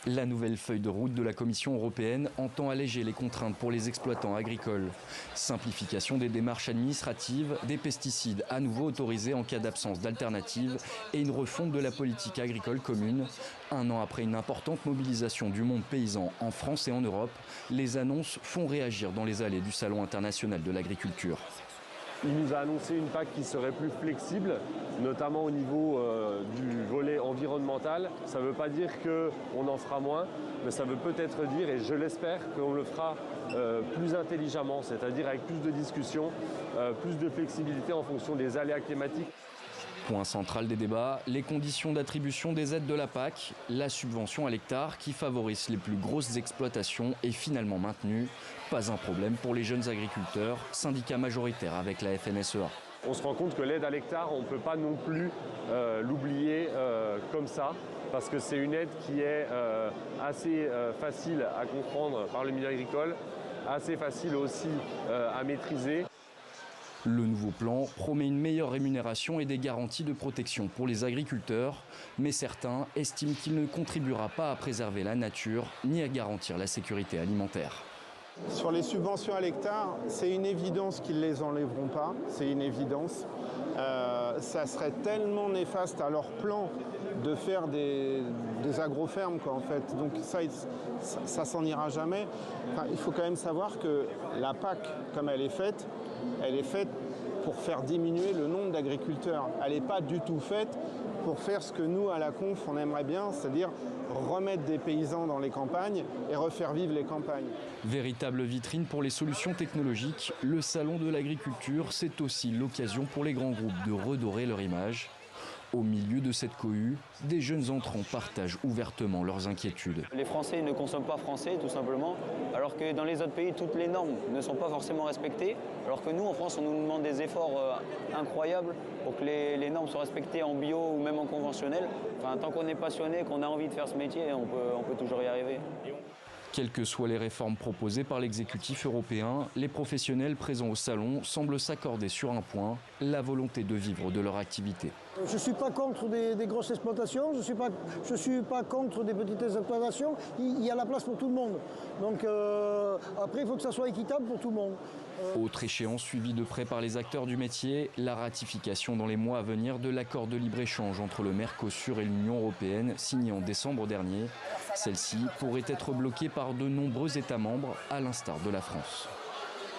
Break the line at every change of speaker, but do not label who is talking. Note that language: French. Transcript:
La nouvelle feuille de route de la Commission européenne entend alléger les contraintes pour les exploitants agricoles. Simplification des démarches administratives, des pesticides à nouveau autorisés en cas d'absence d'alternative et une refonte de la politique agricole commune. Un an après une importante mobilisation du monde paysan en France et en Europe, les annonces font réagir dans les allées du Salon international de l'agriculture.
Il nous a annoncé une PAC qui serait plus flexible, notamment au niveau du volet environnemental. Ça ne veut pas dire qu'on en fera moins, mais ça veut peut-être dire, et je l'espère, qu'on le fera plus intelligemment, c'est-à-dire avec plus de discussions, plus de flexibilité en fonction des aléas climatiques.
Point central des débats, les conditions d'attribution des aides de la PAC. La subvention à l'hectare qui favorise les plus grosses exploitations est finalement maintenue. Pas un problème pour les jeunes agriculteurs, syndicat majoritaire avec la FNSEA.
On se rend compte que l'aide à l'hectare, on ne peut pas non plus l'oublier comme ça, parce que c'est une aide qui est assez facile à comprendre par le milieu agricole, assez facile aussi à maîtriser.
Le nouveau plan promet une meilleure rémunération et des garanties de protection pour les agriculteurs, mais certains estiment qu'il ne contribuera pas à préserver la nature ni à garantir la sécurité alimentaire.
Sur les subventions à l'hectare, c'est une évidence qu'ils ne les enlèveront pas, c'est une évidence. Ça serait tellement néfaste à leur plan de faire des agrofermes, quoi, en fait. Donc ça s'en ira jamais. Enfin, il faut quand même savoir que la PAC, comme elle est faite pour faire diminuer le nombre d'agriculteurs. Elle n'est pas du tout faite pour faire ce que nous, à la Conf, on aimerait bien, c'est-à-dire remettre des paysans dans les campagnes et refaire vivre les campagnes.
Véritable vitrine pour les solutions technologiques, le Salon de l'agriculture, c'est aussi l'occasion pour les grands groupes de redorer leur image. Au milieu de cette cohue, des jeunes entrants partagent ouvertement leurs inquiétudes.
Les Français ne consomment pas français, tout simplement, alors que dans les autres pays, toutes les normes ne sont pas forcément respectées. Alors que nous, en France, on nous demande des efforts incroyables pour que les normes soient respectées en bio ou même en conventionnel. Enfin, tant qu'on est passionné, qu'on a envie de faire ce métier, on peut toujours y arriver.
Quelles que soient les réformes proposées par l'exécutif européen, les professionnels présents au salon semblent s'accorder sur un point, la volonté de vivre de leur activité.
Je ne suis pas contre des grosses exploitations, je ne suis pas contre des petites exploitations, il y a la place pour tout le monde. Donc après, il faut que ça soit équitable pour tout le monde.
Autre échéance suivie de près par les acteurs du métier, la ratification dans les mois à venir de l'accord de libre-échange entre le Mercosur et l'Union européenne, signé en décembre dernier. Celle-ci pourrait être bloquée par de nombreux États membres, à l'instar de la France.